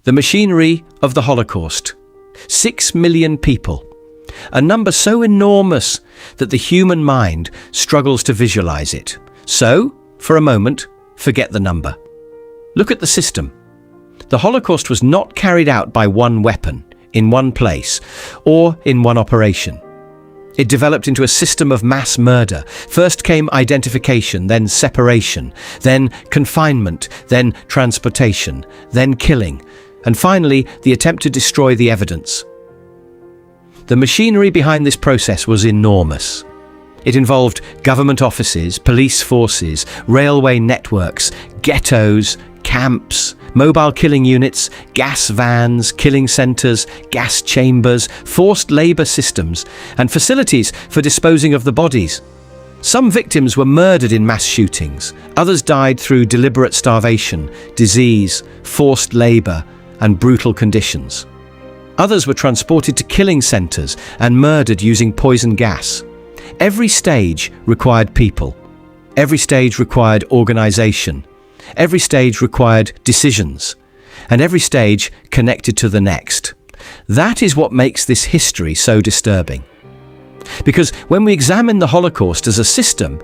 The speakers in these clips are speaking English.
The machinery of the Holocaust. 6 million people. A number so enormous that the human mind struggles to visualize it. So, for a moment, forget the number. Look at the system. The Holocaust was not carried out by one weapon, in one place, or in one operation. It developed into a system of mass murder. First came identification, then separation, then confinement, then transportation, then killing, and finally the attempt to destroy the evidence. The machinery behind this process was enormous. It involved government offices, police forces, railway networks, ghettos, camps, mobile killing units, gas vans, killing centres, gas chambers, forced labour systems, and facilities for disposing of the bodies. Some victims were murdered in mass shootings. Others died through deliberate starvation, disease, forced labour, and brutal conditions. Others were transported to killing centres and murdered using poison gas. Every stage required people. Every stage required organisation. Every stage required decisions. And every stage connected to the next. That is what makes this history so disturbing. Because when we examine the Holocaust as a system,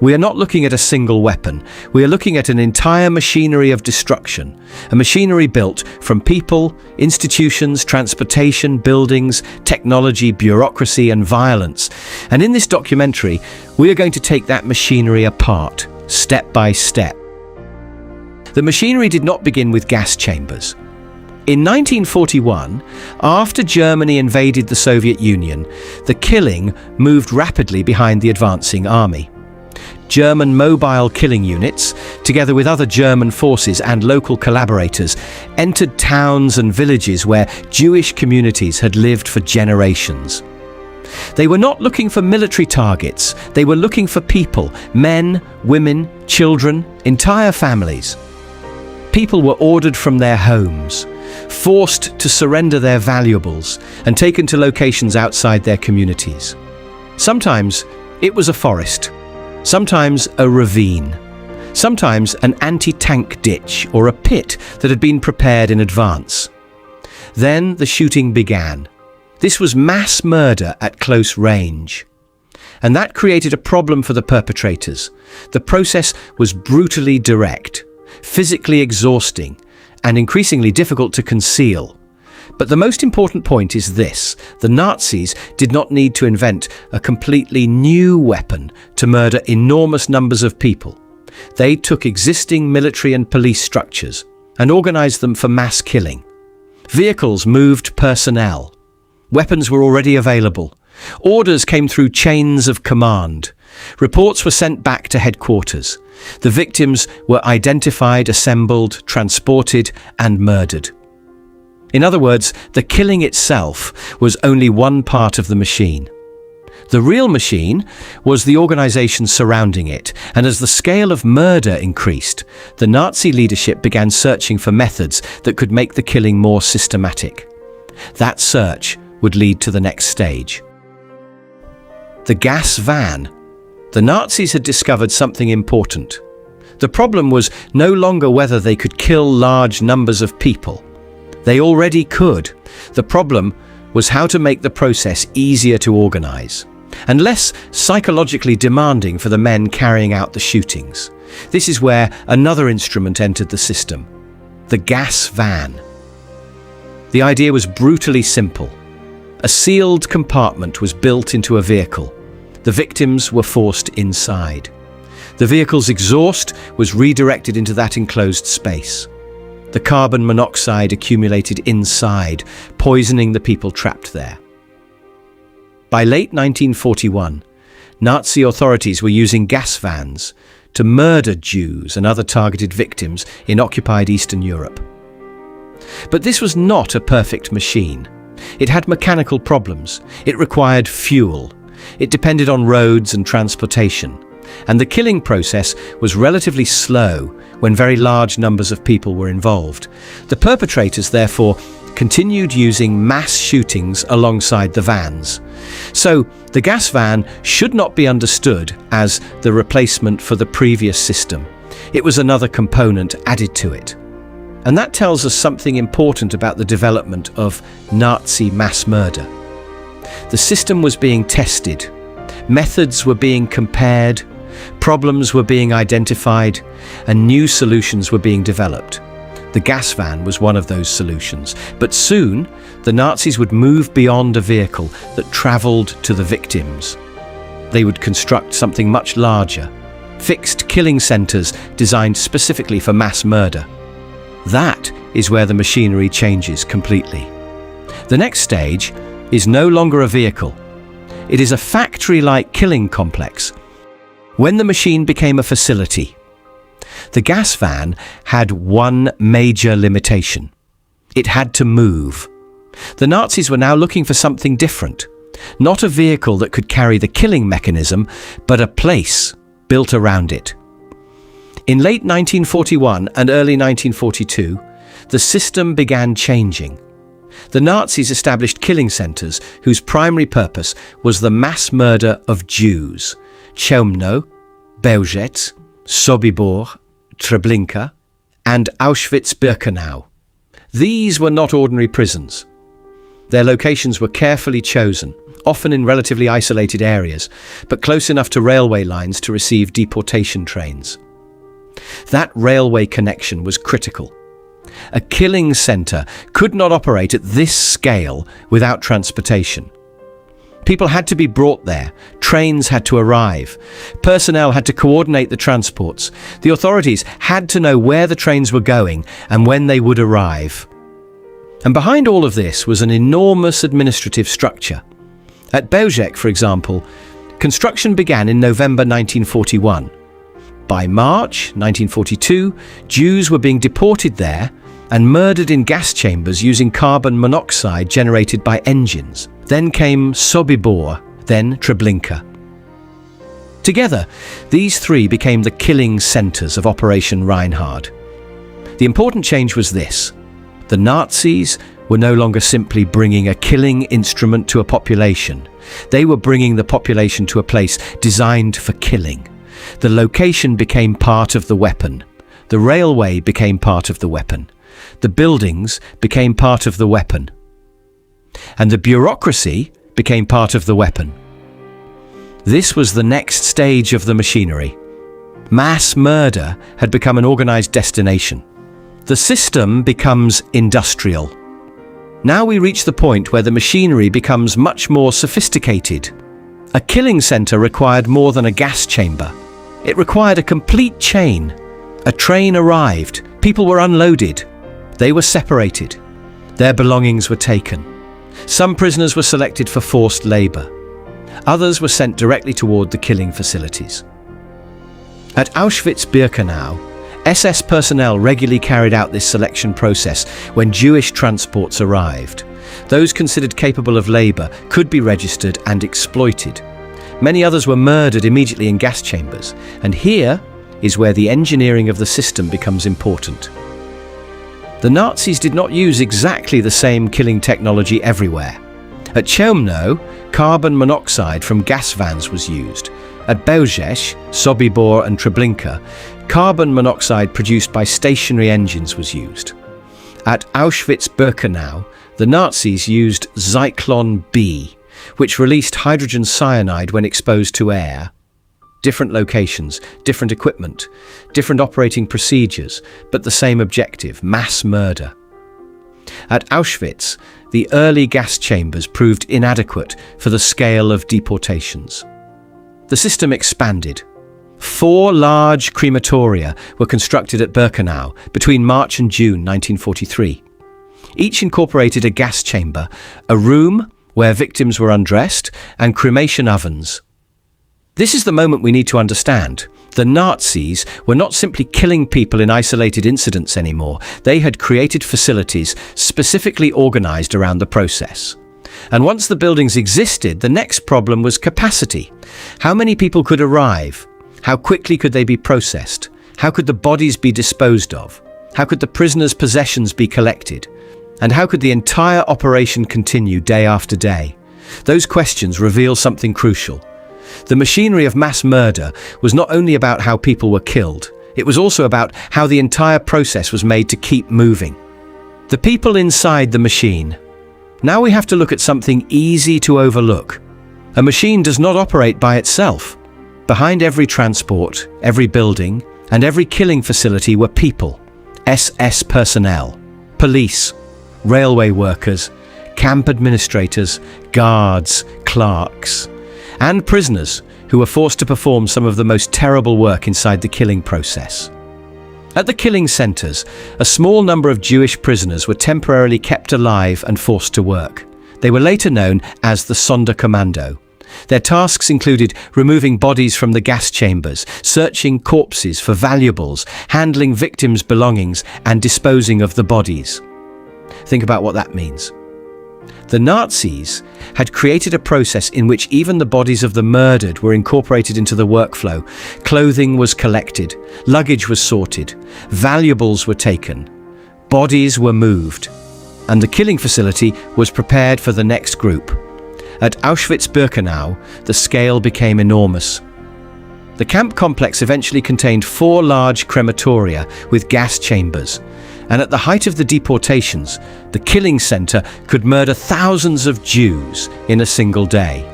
we are not looking at a single weapon. We are looking at an entire machinery of destruction, a machinery built from people, institutions, transportation, buildings, technology, bureaucracy, and violence. And in this documentary, we are going to take that machinery apart, step by step. The machinery did not begin with gas chambers. In 1941, after Germany invaded the Soviet Union, the killing moved rapidly behind the advancing army. German mobile killing units, together with other German forces and local collaborators, entered towns and villages where Jewish communities had lived for generations. They were not looking for military targets, they were looking for people, men, women, children, entire families. People were ordered from their homes, forced to surrender their valuables and taken to locations outside their communities. Sometimes it was a forest, sometimes a ravine, sometimes an anti-tank ditch or a pit that had been prepared in advance. Then the shooting began. This was mass murder at close range. And that created a problem for the perpetrators. The process was brutally direct, physically exhausting, and increasingly difficult to conceal. But the most important point is this: the Nazis did not need to invent a completely new weapon to murder enormous numbers of people. They took existing military and police structures and organized them for mass killing. Vehicles moved personnel. Weapons were already available. Orders came through chains of command. Reports were sent back to headquarters. The victims were identified, assembled, transported, and murdered. In other words, the killing itself was only one part of the machine. The real machine was the organization surrounding it, and as the scale of murder increased, the Nazi leadership began searching for methods that could make the killing more systematic. That search would lead to the next stage. The gas van. The Nazis had discovered something important. The problem was no longer whether they could kill large numbers of people. They already could. The problem was how to make the process easier to organize and less psychologically demanding for the men carrying out the shootings. This is where another instrument entered the system: the gas van. The idea was brutally simple. A sealed compartment was built into a vehicle. The victims were forced inside. The vehicle's exhaust was redirected into that enclosed space. The carbon monoxide accumulated inside, poisoning the people trapped there. By late 1941, Nazi authorities were using gas vans to murder Jews and other targeted victims in occupied Eastern Europe. But this was not a perfect machine. It had mechanical problems. It required fuel. It depended on roads and transportation. And the killing process was relatively slow when very large numbers of people were involved. The perpetrators, therefore, continued using mass shootings alongside the vans. So the gas van should not be understood as the replacement for the previous system. It was another component added to it. And that tells us something important about the development of Nazi mass murder. The system was being tested, methods were being compared, problems were being identified, and new solutions were being developed. The gas van was one of those solutions, but soon the Nazis would move beyond a vehicle that travelled to the victims. They would construct something much larger, fixed killing centres designed specifically for mass murder. That is where the machinery changes completely. The next stage is no longer a vehicle. It is a factory-like killing complex. When the machine became a facility, the gas van had one major limitation. It had to move. The Nazis were now looking for something different. Not a vehicle that could carry the killing mechanism, but a place built around it. In late 1941 and early 1942, the system began changing. The Nazis established killing centres whose primary purpose was the mass murder of Jews. Chełmno, Bełżec, Sobibor, Treblinka, and Auschwitz-Birkenau. These were not ordinary prisons. Their locations were carefully chosen, often in relatively isolated areas, but close enough to railway lines to receive deportation trains. That railway connection was critical. A killing centre could not operate at this scale without transportation. People had to be brought there, trains had to arrive, personnel had to coordinate the transports, the authorities had to know where the trains were going and when they would arrive. And behind all of this was an enormous administrative structure. At Bełżec, for example, construction began in November 1941. By March 1942, Jews were being deported there and murdered in gas chambers using carbon monoxide generated by engines. Then came Sobibor, then Treblinka. Together, these three became the killing centres of Operation Reinhard. The important change was this. The Nazis were no longer simply bringing a killing instrument to a population. They were bringing the population to a place designed for killing. The location became part of the weapon. The railway became part of the weapon. The buildings became part of the weapon. And the bureaucracy became part of the weapon. This was the next stage of the machinery. Mass murder had become an organized destination. The system becomes industrial. Now we reach the point where the machinery becomes much more sophisticated. A killing center required more than a gas chamber. It required a complete chain. A train arrived. People were unloaded. They were separated. Their belongings were taken. Some prisoners were selected for forced labor. Others were sent directly toward the killing facilities. At Auschwitz-Birkenau, SS personnel regularly carried out this selection process when Jewish transports arrived. Those considered capable of labor could be registered and exploited. Many others were murdered immediately in gas chambers, and here is where the engineering of the system becomes important. The Nazis did not use exactly the same killing technology everywhere. At Chełmno, carbon monoxide from gas vans was used. At Bełżec, Sobibor and Treblinka, carbon monoxide produced by stationary engines was used. At Auschwitz-Birkenau, the Nazis used Zyklon B, which released hydrogen cyanide when exposed to air. Different locations, different equipment, different operating procedures, but the same objective, mass murder. At Auschwitz, the early gas chambers proved inadequate for the scale of deportations. The system expanded. 4 large crematoria were constructed at Birkenau between March and June 1943. Each incorporated a gas chamber, a room where victims were undressed, and cremation ovens. This is the moment we need to understand. The Nazis were not simply killing people in isolated incidents anymore. They had created facilities specifically organized around the process. And once the buildings existed, the next problem was capacity. How many people could arrive? How quickly could they be processed? How could the bodies be disposed of? How could the prisoners' possessions be collected? And how could the entire operation continue day after day? Those questions reveal something crucial. The machinery of mass murder was not only about how people were killed, It was also about how the entire process was made to keep moving. The people inside the machine. Now we have to look at something easy to overlook. A machine does not operate by itself. Behind every transport, every building, and every killing facility were people, SS personnel, police, railway workers, camp administrators, guards, clerks, and prisoners who were forced to perform some of the most terrible work inside the killing process. At the killing centers, a small number of Jewish prisoners were temporarily kept alive and forced to work. They were later known as the Sonderkommando. Their tasks included removing bodies from the gas chambers, searching corpses for valuables, handling victims' belongings, and disposing of the bodies. Think about what that means. The Nazis had created a process in which even the bodies of the murdered were incorporated into the workflow. Clothing was collected, luggage was sorted, valuables were taken, bodies were moved, and the killing facility was prepared for the next group. At Auschwitz-Birkenau, the scale became enormous. The camp complex eventually contained 4 large crematoria with gas chambers, and at the height of the deportations, the killing center could murder thousands of Jews in a single day.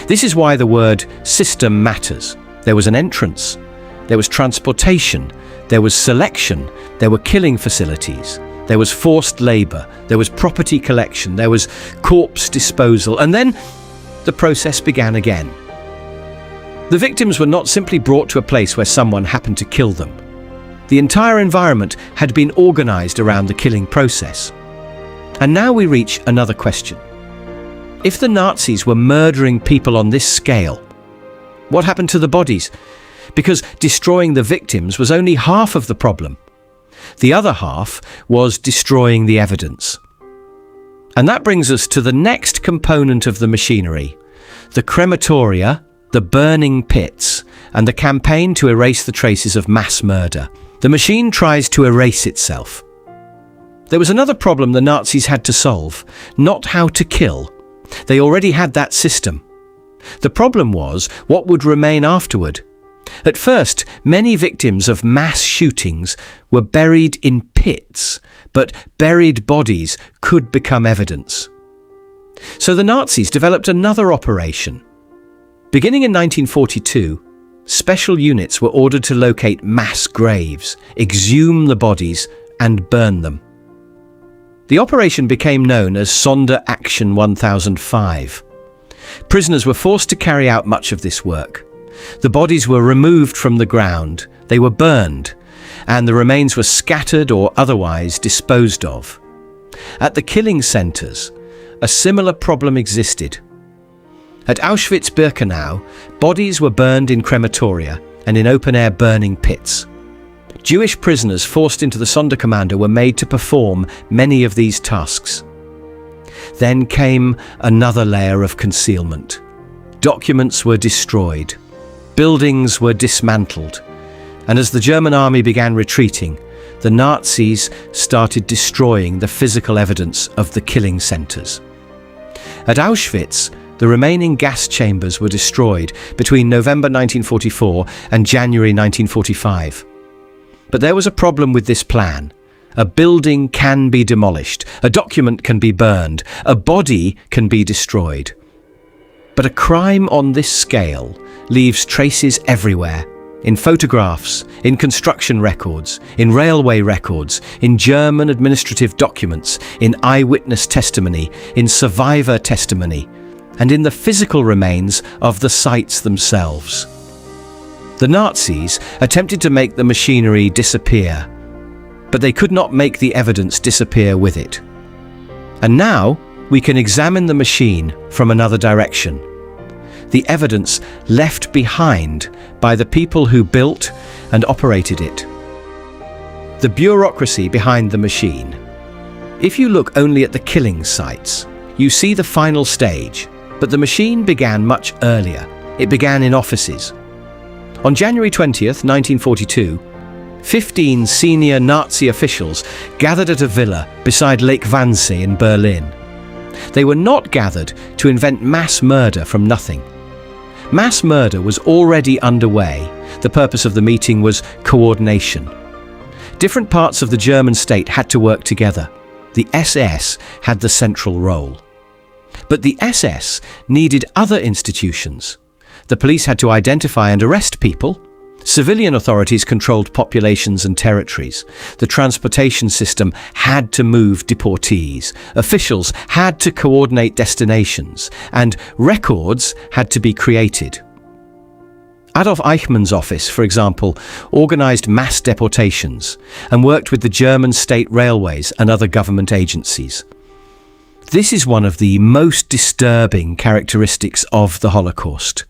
This is why the word system matters. There was an entrance, there was transportation, there was selection, there were killing facilities, there was forced labor, there was property collection, there was corpse disposal, and then the process began again. The victims were not simply brought to a place where someone happened to kill them. The entire environment had been organized around the killing process. And now we reach another question. If the Nazis were murdering people on this scale, what happened to the bodies? Because destroying the victims was only half of the problem. The other half was destroying the evidence. And that brings us to the next component of the machinery, the crematoria, the burning pits, and the campaign to erase the traces of mass murder. The machine tries to erase itself. There was another problem the Nazis had to solve, not how to kill. They already had that system. The problem was what would remain afterward. At first, many victims of mass shootings were buried in pits, but buried bodies could become evidence. So the Nazis developed another operation. Beginning in 1942, special units were ordered to locate mass graves, exhume the bodies, and burn them. The operation became known as Sonderaktion 1005. Prisoners were forced to carry out much of this work. The bodies were removed from the ground, they were burned, and the remains were scattered or otherwise disposed of. At the killing centers, a similar problem existed. At Auschwitz-Birkenau, bodies were burned in crematoria and in open-air burning pits. Jewish prisoners forced into the Sonderkommando were made to perform many of these tasks. Then came another layer of concealment. Documents were destroyed, buildings were dismantled, and as the German army began retreating, the Nazis started destroying the physical evidence of the killing centers. At Auschwitz, the remaining gas chambers were destroyed between November 1944 and January 1945. But there was a problem with this plan. A building can be demolished, a document can be burned, a body can be destroyed. But a crime on this scale leaves traces everywhere. In photographs, in construction records, in railway records, in German administrative documents, in eyewitness testimony, in survivor testimony, and in the physical remains of the sites themselves. The Nazis attempted to make the machinery disappear, but they could not make the evidence disappear with it. And now we can examine the machine from another direction. The evidence left behind by the people who built and operated it. The bureaucracy behind the machine. If you look only at the killing sites, you see the final stage, but the machine began much earlier. It began in offices. On January 20th, 1942, 15 senior Nazi officials gathered at a villa beside Lake Wannsee in Berlin. They were not gathered to invent mass murder from nothing. Mass murder was already underway, The purpose of the meeting was coordination. Different parts of the German state had to work together. The SS had the central role. But the SS needed other institutions. The police had to identify and arrest people. Civilian authorities controlled populations and territories. The transportation system had to move deportees. Officials had to coordinate destinations. And records had to be created. Adolf Eichmann's office, for example, organized mass deportations and worked with the German state railways and other government agencies. This is one of the most disturbing characteristics of the Holocaust.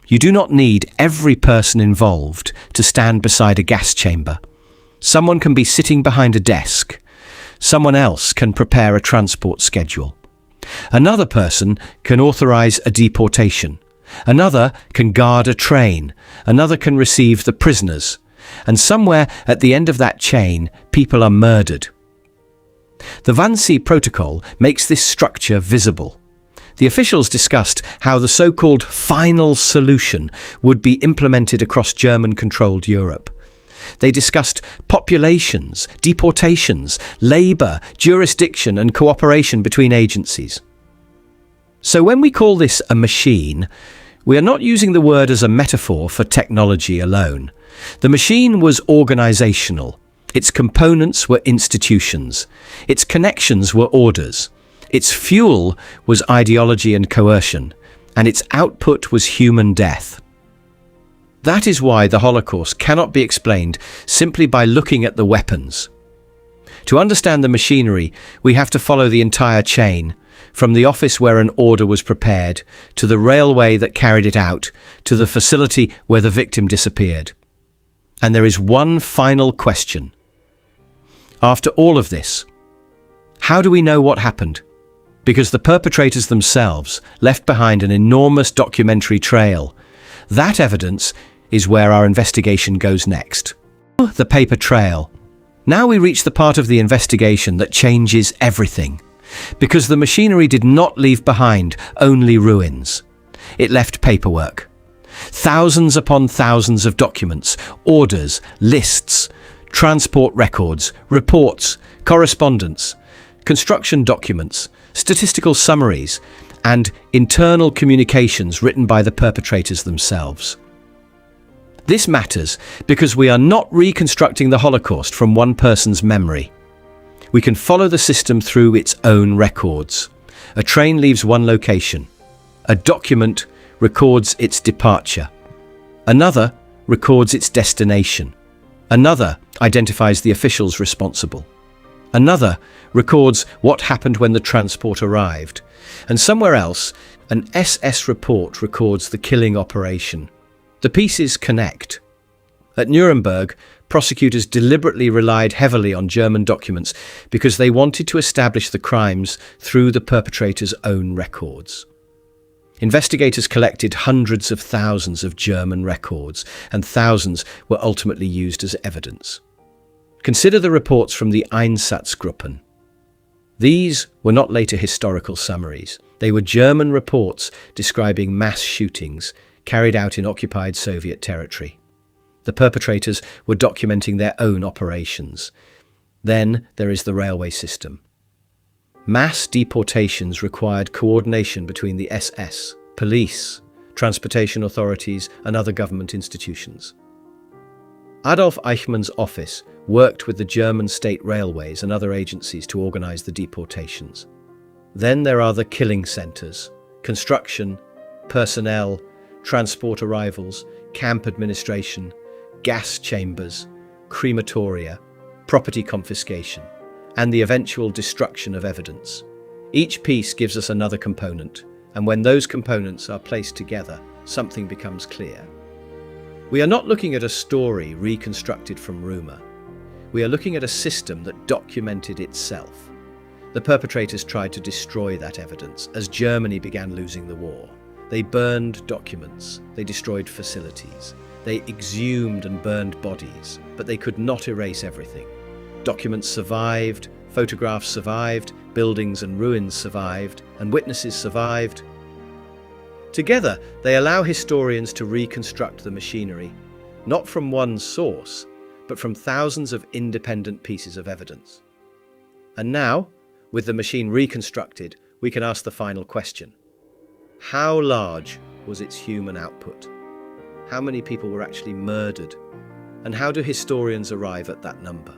You do not need every person involved to stand beside a gas chamber. Someone can be sitting behind a desk. Someone else can prepare a transport schedule. Another person can authorize a deportation. Another can guard a train. Another can receive the prisoners. And somewhere at the end of that chain, people are murdered. The Wannsee Protocol makes this structure visible. The officials discussed how the so-called final solution would be implemented across German-controlled Europe. They discussed populations, deportations, labour, jurisdiction and cooperation between agencies. So when we call this a machine, we are not using the word as a metaphor for technology alone. The machine was organisational. Its components were institutions. Its connections were orders. Its fuel was ideology and coercion, and its output was human death. That is why the Holocaust cannot be explained simply by looking at the weapons. To understand the machinery, we have to follow the entire chain, from the office where an order was prepared, to the railway that carried it out, to the facility where the victim disappeared. And there is one final question. After all of this, how do we know what happened? Because the perpetrators themselves left behind an enormous documentary trail. That evidence is where our investigation goes next. The paper trail. Now we reach the part of the investigation that changes everything. Because the machinery did not leave behind only ruins. It left paperwork. Thousands upon thousands of documents, orders, lists, transport records, reports, correspondence, construction documents, statistical summaries, and internal communications written by the perpetrators themselves. This matters because we are not reconstructing the Holocaust from one person's memory. We can follow the system through its own records. A train leaves one location. A document records its departure. Another records its destination. Another identifies the officials responsible. Another records what happened when the transport arrived. And somewhere else, an SS report records the killing operation. The pieces connect. At Nuremberg, prosecutors deliberately relied heavily on German documents because they wanted to establish the crimes through the perpetrator's own records. Investigators collected hundreds of thousands of German records, and thousands were ultimately used as evidence. Consider the reports from the Einsatzgruppen. These were not later historical summaries. They were German reports describing mass shootings carried out in occupied Soviet territory. The perpetrators were documenting their own operations. Then there is the railway system. Mass deportations required coordination between the SS, police, transportation authorities, and other government institutions. Adolf Eichmann's office worked with the German state railways and other agencies to organize the deportations. Then there are the killing centers, construction, personnel, transport arrivals, camp administration, gas chambers, crematoria, property confiscation, and the eventual destruction of evidence. Each piece gives us another component, and when those components are placed together, something becomes clear. We are not looking at a story reconstructed from rumor. We are looking at a system that documented itself. The perpetrators tried to destroy that evidence as Germany began losing the war. They burned documents, they destroyed facilities, they exhumed and burned bodies, but they could not erase everything. Documents survived, photographs survived, buildings and ruins survived, and witnesses survived. Together, they allow historians to reconstruct the machinery, not from one source, but from thousands of independent pieces of evidence. And now, with the machine reconstructed, we can ask the final question. How large was its human output? How many people were actually murdered? And how do historians arrive at that number?